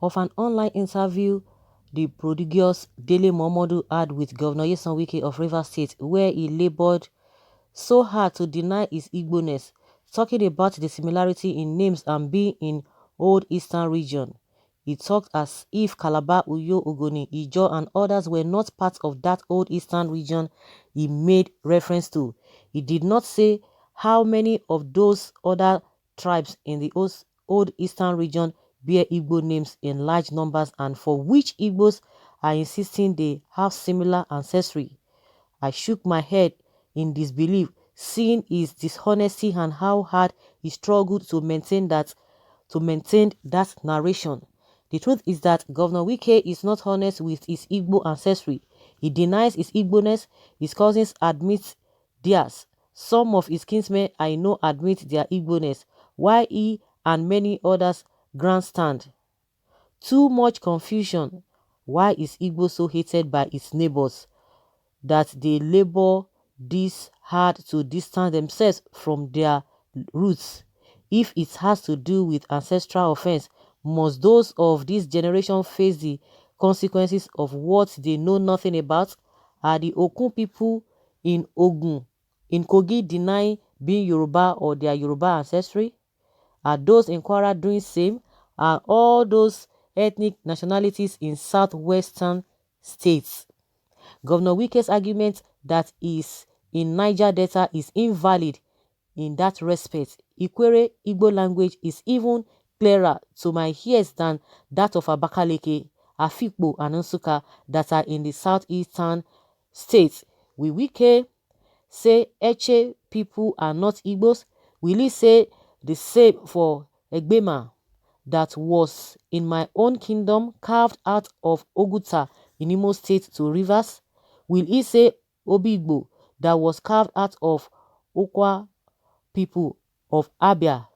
of an online interview the prodigious Dele Momodu had with Governor Nyesom Wike of Rivers State, where he labored so hard to deny his Igbo-ness, talking about the similarity in names and being in Old Eastern region. He talked as if Calabar, Uyo, Ogoni, Ijo and others were not part of that Old Eastern region he made reference to. He did not say how many of those other tribes in the Old Eastern region bear Igbo names in large numbers and for which Igbos are insisting they have similar ancestry. I shook my head in disbelief, seeing his dishonesty and how hard he struggled to maintain that narration. The truth is that Governor Wike is not honest with his Igbo ancestry. He denies his Igbo-ness. His cousins admit theirs. Some of his kinsmen I know admit their Igbo-ness, while he and many others grandstand. Too much confusion. Why is Igbo so hated by its neighbors that they labor this hard to distance themselves from their roots? If it has to do with ancestral offense, must those of this generation face the consequences of what they know nothing about? Are the Okun people in Ogun, in Kogi denying being Yoruba or their Yoruba ancestry? Are those in Kwara doing same? Are all those ethnic nationalities in southwestern states? Governor Wike's argument that is in Niger Delta is invalid in that respect. Ikwere Igbo language is even clearer to my ears than that of Abakaleke, Afikpo, and Nsukka that are in the southeastern states. Will Wike say Eche people are not Igbos? Will he say the same for Egbema that was in my own kingdom carved out of Oguta in Imo State to Rivers? Will he say Obigbo that was carved out of Okwa people of Abia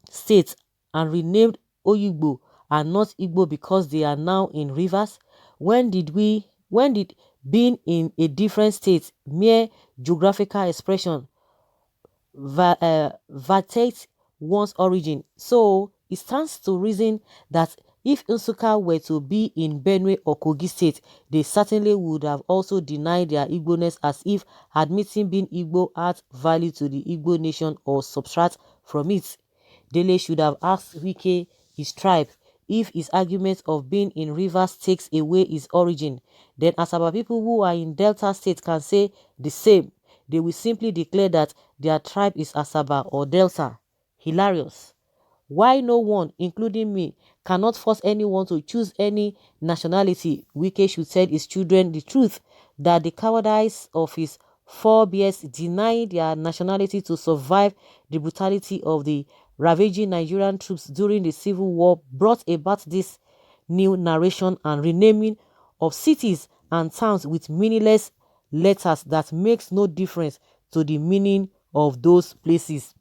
State and renamed Oyigbo are not Igbo because they are now in Rivers? When did being in a different state, mere geographical expression, vitiate one's origin? So it stands to reason that if Nsukka were to be in Benue or Kogi State, they certainly would have also denied their Igbo-ness, as if admitting being Igbo adds value to the Igbo nation or subtract from it. Dele should have asked Wike, his tribe, if his argument of being in Rivers takes away his origin. Then Asaba people who are in Delta State can say the same. They will simply declare that their tribe is Asaba or Delta. Hilarious. Why no one, including me, cannot force anyone to choose any nationality? Wike should tell his children the truth, that the cowardice of his forebears denying their nationality to survive the brutality of the ravaging Nigerian troops during the Civil War brought about this new narration and renaming of cities and towns with meaningless letters that makes no difference to the meaning of those places.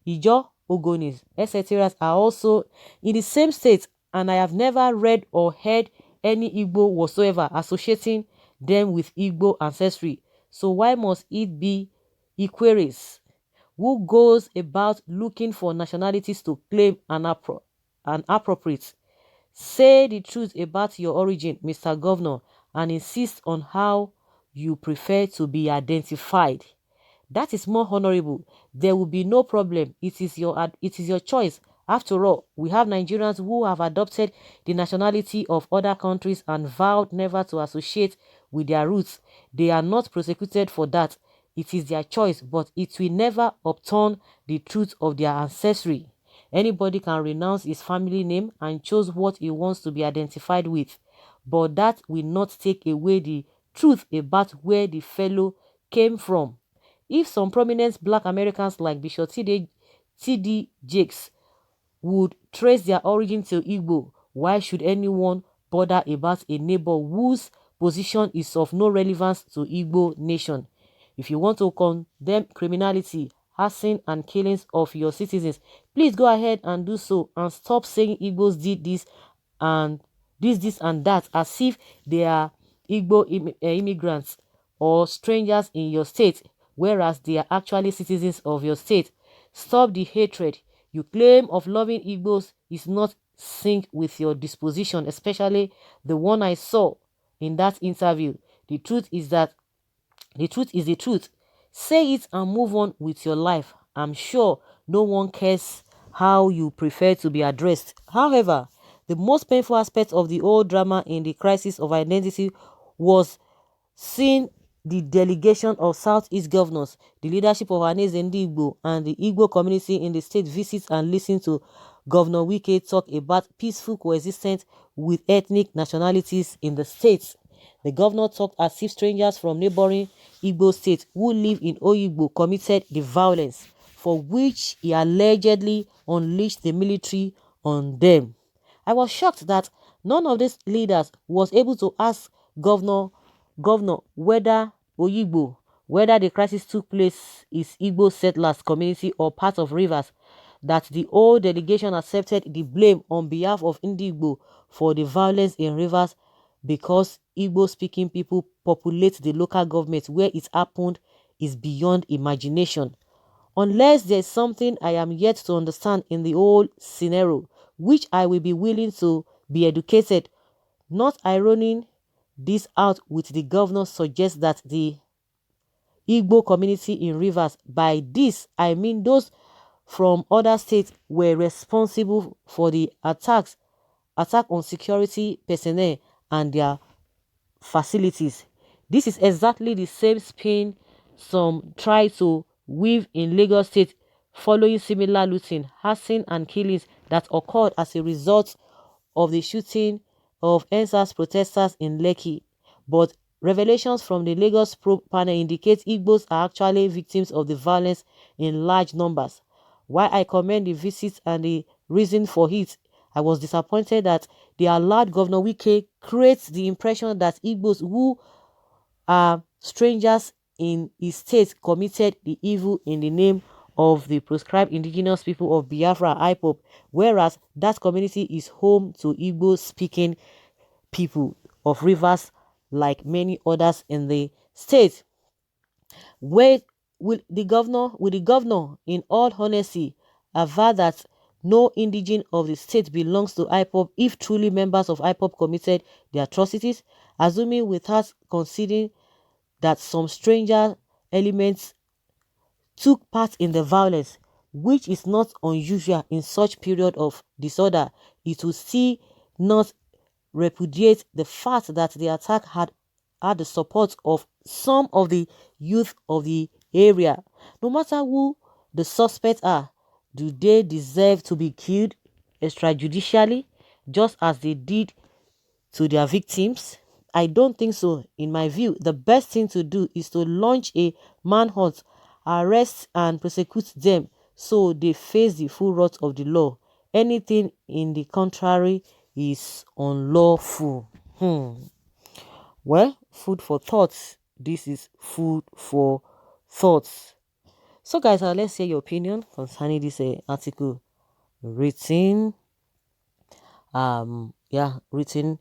Ijo, Ogonis, etc. are also in the same state, and I have never read or heard any Igbo whatsoever associating them with Igbo ancestry. So why must it be Ikweres who goes about looking for nationalities to claim and appropriate? Say the truth about your origin, Mr. Governor, and insist on how you prefer to be identified. That is more honorable. There will be no problem. It is your choice. After all, we have Nigerians who have adopted the nationality of other countries and vowed never to associate with their roots. They are not prosecuted for that. It is their choice, but it will never upturn the truth of their ancestry. Anybody can renounce his family name and choose what he wants to be identified with, but that will not take away the truth about where the fellow came from. If some prominent black Americans like Bishop T.D. Jakes would trace their origin to Igbo, why should anyone bother about a neighbor whose position is of no relevance to Igbo nation? If you want to condemn criminality, arson and killings of your citizens, please go ahead and do so, and stop saying Igbos did this and this and that as if they are Igbo immigrants or strangers in your state, whereas they are actually citizens of your state. Stop the hatred. You claim of loving Igbos is not sync with your disposition, especially the one I saw in that interview. The truth is that the truth is the truth. Say it and move on with your life. I'm sure no one cares how you prefer to be addressed. However, the most painful aspect of the whole drama in the crisis of identity was seeing the delegation of Southeast governors, the leadership of Haneze Igbo and the Igbo community in the state visit and listen to Governor Wike talk about peaceful coexistence with ethnic nationalities in the state. The governor talked as if strangers from neighboring Igbo states who live in Oyigbo committed the violence for which he allegedly unleashed the military on them. I was shocked that none of these leaders was able to ask Governor whether Oyigbo, whether the crisis took place is Igbo settlers community or part of Rivers, that the whole delegation accepted the blame on behalf of Igbo for the violence in Rivers because Igbo-speaking people populate the local government where it happened is beyond imagination. Unless there's something I am yet to understand in the whole scenario, which I will be willing to be educated, not ironing this out with the governor suggests that the Igbo community in Rivers, by this I mean those from other states, were responsible for the attack on security personnel and their facilities. This is exactly the same spin some try to weave in Lagos State following similar looting, harassing and killings that occurred as a result of the shooting of NSAS protesters in Lekki. But revelations from the Lagos probe panel indicate Igbos are actually victims of the violence in large numbers. While I commend the visit and the reason for it, I was disappointed that they allowed Governor Wike create the impression that Igbos who are strangers in his state committed the evil in the name of the proscribed indigenous people of Biafra IPOP, whereas that community is home to Igbo-speaking people of Rivers like many others in the state. Where will the governor, in all honesty, aver that no indigene of the state belongs to IPOP if truly members of IPOP committed the atrocities, assuming without considering that some stranger elements took part in the violence, which is not unusual in such period of disorder, it will still not repudiate the fact that the attack had the support of some of the youth of the area. No matter who the suspects are, do they deserve to be killed extrajudicially, just as they did to their victims? I don't think so. In my view, the best thing to do is to launch a manhunt, arrest and prosecute them so they face the full wrath of the law. Anything in the contrary is unlawful. Well, food for thoughts. This is food for thoughts. So, guys, let's hear your opinion concerning this article written, written